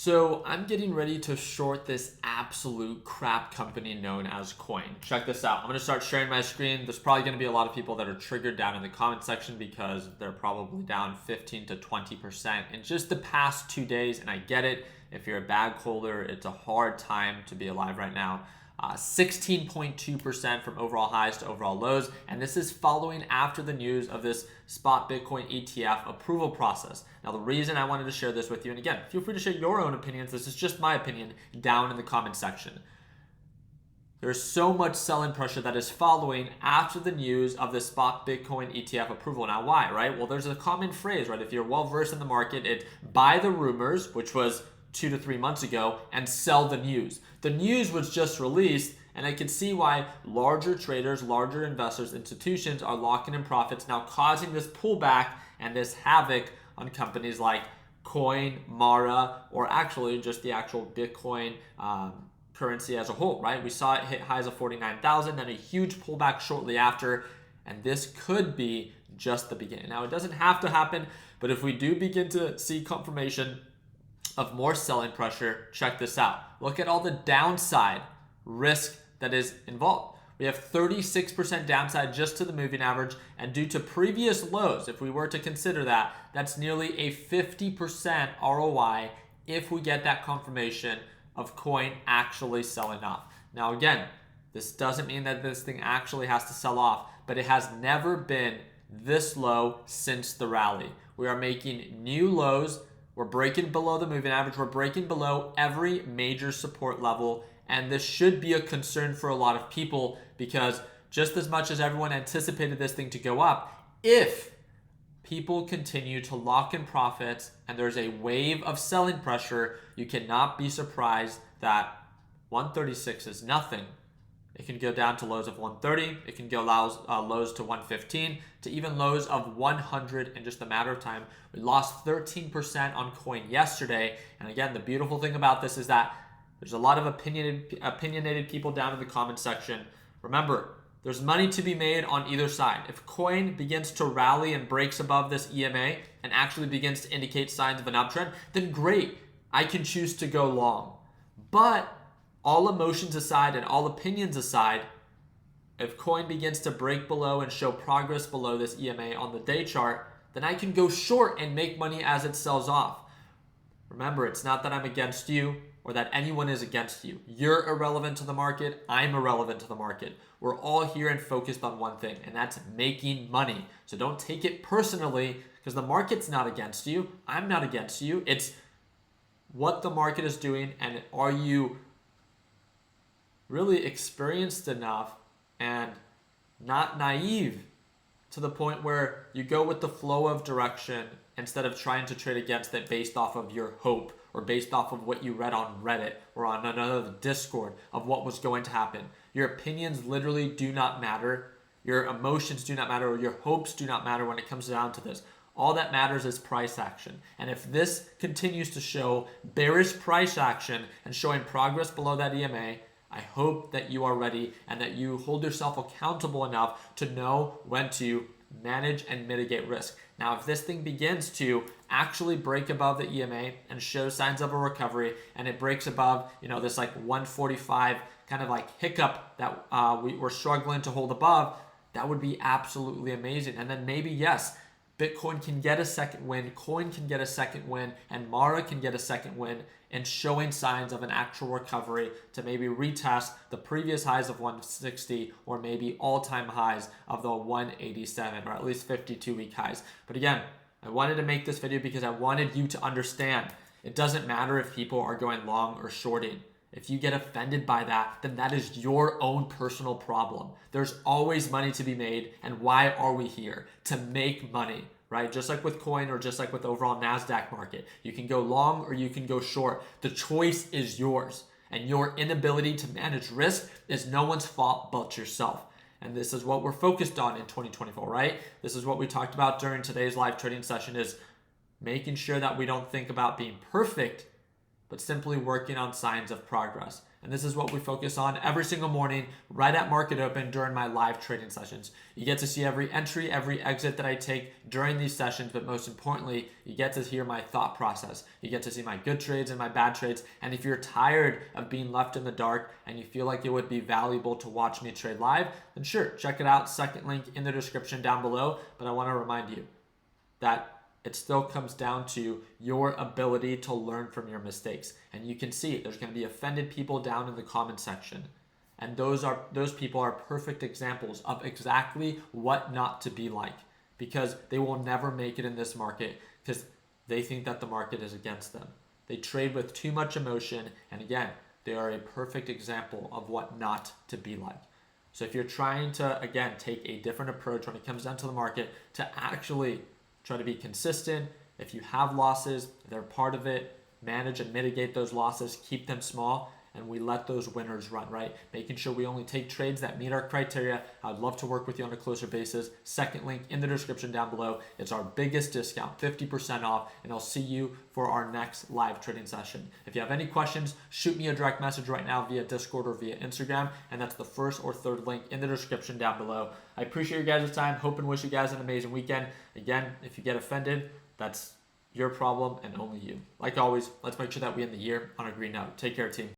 So I'm getting ready to short this absolute crap company known as Coin. Check this out. I'm going to start sharing my screen. There's probably going to be a lot of people that are triggered down in the comment section because they're probably down 15 to 20% in just the past 2 days. And I get it. If you're a bag holder, it's a hard time to be alive right now. 16.2% from overall highs to overall lows. And this is following after the news of this spot Bitcoin ETF approval process. Now, the reason I wanted to share this with you, and again, feel free to share your own opinions. This is just my opinion down in the comment section. There's so much selling pressure that is following after the news of the spot Bitcoin ETF approval. Now, why, right? Well, there's a common phrase, right? If you're well versed in the market, it's buy the rumors, which was 2 to 3 months ago, and sell the news. The news was just released, and I can see why larger traders, larger investors, institutions are locking in profits, now causing this pullback and this havoc on companies like Coin, Mara, or actually just the actual Bitcoin currency as a whole, right? We saw it hit highs of 49,000, then a huge pullback shortly after, and this could be just the beginning. Now, it doesn't have to happen, but if we do begin to see confirmation of more selling pressure, check this out. Look at all the downside risk that is involved. We have 36% downside just to the moving average, and due to previous lows, if we were to consider that, that's nearly a 50% ROI if we get that confirmation of Coin actually selling off. Now again, this doesn't mean that this thing actually has to sell off, but it has never been this low since the rally. We are making new lows. We're breaking below the moving average. We're breaking below every major support level. And this should be a concern for a lot of people because just as much as everyone anticipated this thing to go up, if people continue to lock in profits and there's a wave of selling pressure, you cannot be surprised that 136 is nothing. It can go down to lows of 130. It can go lows to 115, to even lows of 100 in just a matter of time. We lost 13% on Coin yesterday. And again, the beautiful thing about this is that there's a lot of opinionated people down in the comment section. Remember, there's money to be made on either side. If Coin begins to rally and breaks above this EMA and actually begins to indicate signs of an uptrend, then great, I can choose to go long. But all emotions aside and all opinions aside, if Coin begins to break below and show progress below this EMA on the day chart, then I can go short and make money as it sells off. Remember, it's not that I'm against you or that anyone is against you. You're irrelevant to the market. I'm irrelevant to the market. We're all here and focused on one thing, and that's making money. So don't take it personally because the market's not against you. I'm not against you. It's what the market is doing, and are you really experienced enough and not naive to the point where you go with the flow of direction instead of trying to trade against it based off of your hope or based off of what you read on Reddit or on another Discord of what was going to happen. Your opinions literally do not matter. Your emotions do not matter, or your hopes do not matter when it comes down to this. All that matters is price action. And if this continues to show bearish price action and showing progress below that EMA, I hope that you are ready and that you hold yourself accountable enough to know when to manage and mitigate risk. Now, if this thing begins to actually break above the EMA and show signs of a recovery, and it breaks above, this like 145 kind of like hiccup that we were struggling to hold above, that would be absolutely amazing. And then maybe, yes, Bitcoin can get a second win, Coin can get a second win, and Mara can get a second win in showing signs of an actual recovery to maybe retest the previous highs of 160 or maybe all-time highs of the 187 or at least 52-week highs. But again, I wanted to make this video because I wanted you to understand it doesn't matter if people are going long or shorting. If you get offended by that, then that is your own personal problem. There's always money to be made, and why are we here? To make money, right? Just like with Coin or just like with the overall NASDAQ market. You can go long or you can go short. The choice is yours, and your inability to manage risk is no one's fault but yourself. And this is what we're focused on in 2024, right? This is what we talked about during today's live trading session, is making sure that we don't think about being perfect, but simply working on signs of progress. And this is what we focus on every single morning, right at market open during my live trading sessions. You get to see every entry, every exit that I take during these sessions, but most importantly, you get to hear my thought process. You get to see my good trades and my bad trades. And if you're tired of being left in the dark and you feel like it would be valuable to watch me trade live, then sure, check it out. Second link in the description down below. But I want to remind you that it still comes down to your ability to learn from your mistakes. And you can see there's going to be offended people down in the comment section. And those people are perfect examples of exactly what not to be like, because they will never make it in this market because they think that the market is against them. They trade with too much emotion. And again, they are a perfect example of what not to be like. So if you're trying to, again, take a different approach when it comes down to the market to actually try to be consistent. If you have losses, they're part of it. Manage and mitigate those losses, keep them small, and we let those winners run, right? Making sure we only take trades that meet our criteria. I'd love to work with you on a closer basis. Second link in the description down below. It's our biggest discount, 50% off, and I'll see you for our next live trading session. If you have any questions, shoot me a direct message right now via Discord or via Instagram, and that's the first or third link in the description down below. I appreciate your guys' time. Hope and wish you guys an amazing weekend. Again, if you get offended, that's your problem and only you. Like always, let's make sure that we end the year on a green note. Take care, team.